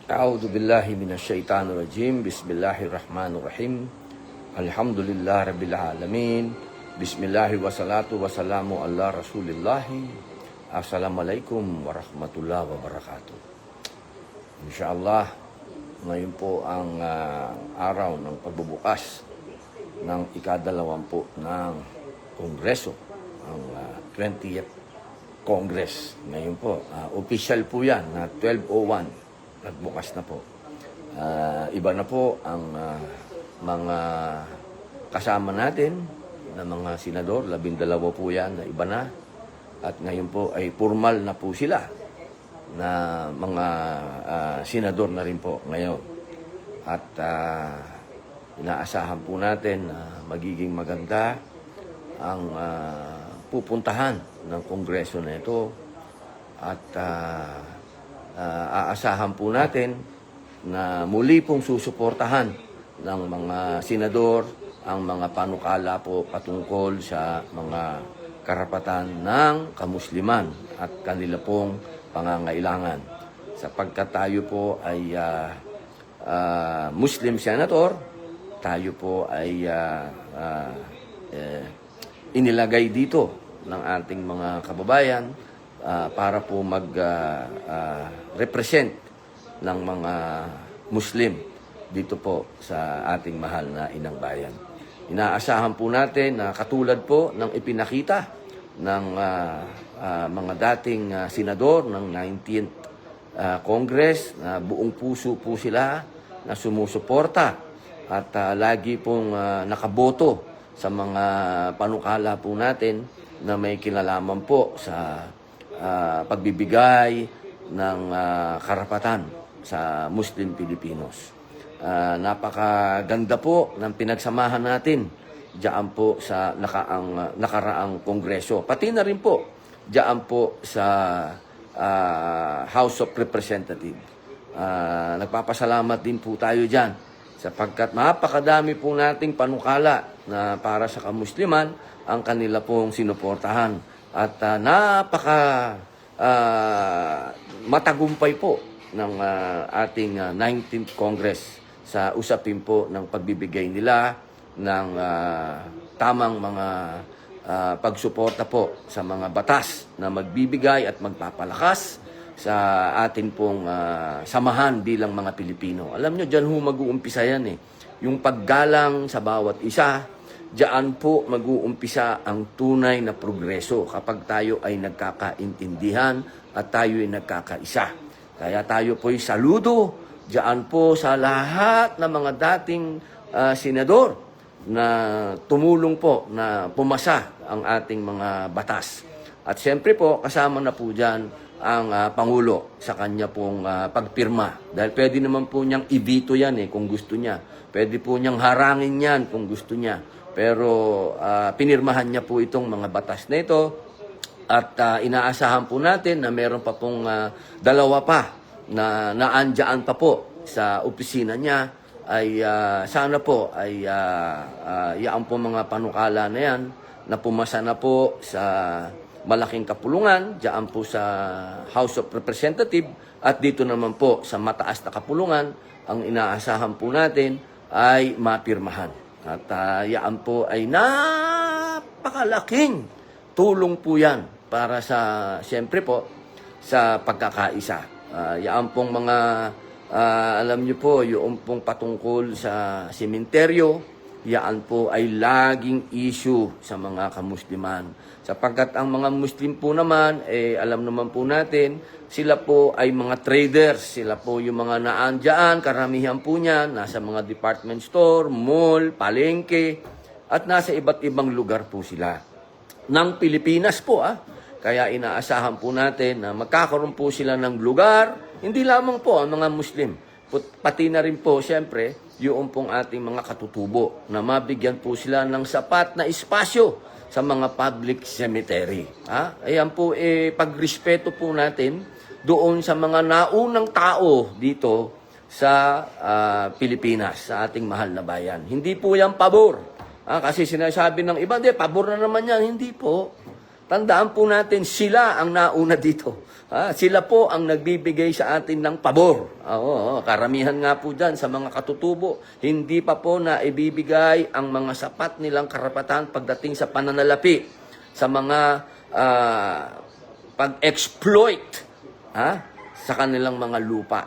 A'udzu billahi minasyaitonir rajim. Bismillahirrahmanirrahim. Alhamdulillah rabbil alamin. Bismillahi wassalatu wassalamu ala rasulillahi. Assalamualaikum warahmatullahi wabarakatuh. Insyaallah, ngayon po ang araw ng pagbubukas ng ikadalawampu ng Kongreso, ang 20th Congress. Ngayon po, official po yan na 12:01. Nagbukas na po. Iba na po ang mga kasama natin na mga senador, 12 po yan na iba na. At ngayon po ay formal na po sila na mga senador na rin po ngayon. At inaasahan po natin na magiging maganda ang pupuntahan ng Kongreso na ito. At aasahan po natin na muli pong susuportahan ng mga senador ang mga panukala po patungkol sa mga karapatan ng kamusliman at kanila pong pangangailangan. Sapagkat tayo po ay Muslim senator, tayo po ay inilagay dito ng ating mga kababayan para po mag-represent ng mga Muslim dito po sa ating mahal na inang bayan. Inaasahan po natin na katulad po ng ipinakita ng mga dating senador ng 19th Congress na buong puso po sila na sumusuporta at lagi pong nakaboto sa mga panukala po natin na may kinalaman po sa pagbibigay ng karapatan sa Muslim Pilipinos. Napakaganda po ng pinagsamahan natin diyan po sa nakaraang Kongreso. Pati na rin po diyan po sa House of Representatives. Nagpapasalamat din po tayo diyan sapagkat napakadami po nating panukala na para sa kamusliman ang kanila pong sinuportahan. At matagumpay po ng ating 19th Congress sa usapin po ng pagbibigay nila ng tamang mga pagsuporta po sa mga batas na magbibigay at magpapalakas sa atin pong samahan bilang mga Pilipino. Alam nyo, dyan mag-uumpisa yan eh. Yung paggalang sa bawat isa, diyan po mag-uumpisa ang tunay na progreso kapag tayo ay nagkakaintindihan at tayo ay nagkakaisa. Kaya tayo po'y saludo diyan po sa lahat ng mga dating senador na tumulong po na pumasa ang ating mga batas. At siyempre po kasama na po diyan ang Pangulo sa kanya pong pagpirma. Dahil pwede naman po niyang i-veto yan kung gusto niya. Pwede po niyang harangin yan kung gusto niya. Pero pinirmahan niya po itong mga batas na ito at inaasahan po natin na meron pa pong dalawa pa na naandyan pa po sa opisina niya ay sana po ay yaan po mga panukala na yan na pumasa na po sa malaking kapulungan diyan po sa House of Representatives at dito naman po sa mataas na kapulungan ang inaasahan po natin ay mapirmahan. At yan po ay napakalaking tulong po yan para sa, siyempre po, sa pagkakaisa. Yan pong mga, alam nyo po, yung pong patungkol sa sementeryo, yan po ay laging issue sa mga kamusliman. Sapagkat ang mga Muslim po naman, alam naman po natin, sila po ay mga traders, sila po yung mga naandyan, karamihan po niyan, nasa mga department store, mall, palengke, at nasa iba't ibang lugar po sila. Ng Pilipinas po, Kaya inaasahan po natin na magkakaroon po sila ng lugar, hindi lamang po ang mga Muslim, pati na rin po, siyempre, yung pong ating mga katutubo, na mabigyan po sila ng sapat na espasyo sa mga public cemetery. Ayan po, pagrespeto po natin doon sa mga naunang tao dito sa Pilipinas, sa ating mahal na bayan. Hindi po yan pabor. Kasi sinasabi ng iba, pabor na naman yan. Hindi po. tandaan po natin, sila ang nauna dito. Sila po ang nagbibigay sa atin ng pabor. Karamihan nga po dyan sa mga katutubo, hindi pa po na ibibigay ang mga sapat nilang karapatan pagdating sa pananalapi, sa mga pag-exploit sa kanilang mga lupa.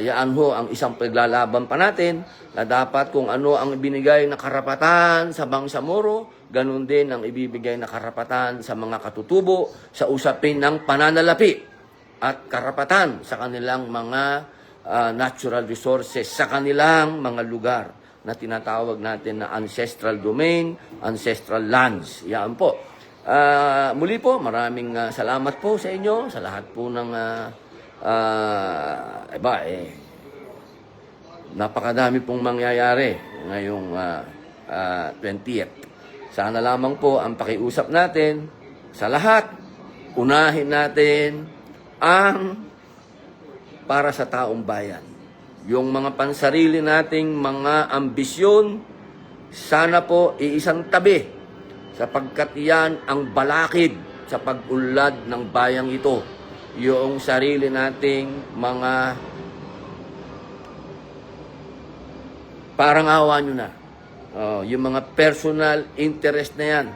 Yan ho ang isang paglalaban pa natin na dapat kung ano ang ibinigay na karapatan sa Bangsamoro, ganun din ang ibibigay na karapatan sa mga katutubo sa usapin ng pananalapi at karapatan sa kanilang mga natural resources, sa kanilang mga lugar na tinatawag natin na ancestral domain, ancestral lands. Yan po. Muli po, maraming salamat po sa inyo, sa lahat po ng napakadami pong mangyayari ngayong 20th. Sana lamang po ang pakiusap natin sa lahat, unahin natin ang para sa taong bayan. Yung mga pansarili nating mga ambisyon, sana po iisang tabi sapagkat yan ang balakid sa pag-unlad ng bayang ito. Yung sarili nating mga parang awa nyo na. Yung mga personal interest na yan,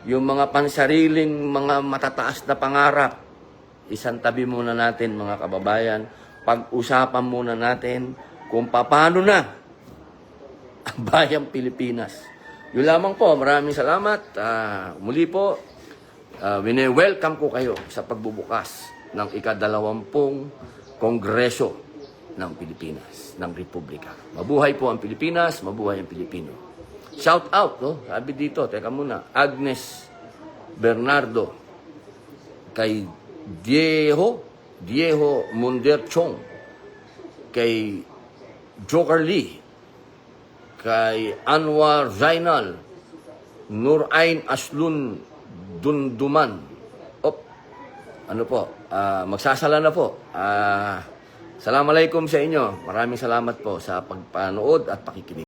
yung mga pansariling mga matataas na pangarap, isang tabi muna natin mga kababayan, pag-usapan muna natin kung paano na ang bayang Pilipinas. Yun lamang po, maraming salamat. Muli po, wine-welcome ko kayo sa pagbubukas ng ika-20 Kongreso ng Pilipinas, ng Republika. Mabuhay po ang Pilipinas, mabuhay ang Pilipino. Shout out, no? Sabi dito, teka muna, Agnes Bernardo, kay Diego Munder Chong, kay Joker Lee, kay Anwar Zainal, Nurain Aslun Dunduman. Ano po, magsasala na po. Assalamualaikum sa inyo. Maraming salamat po sa pagpanood at pakikinig.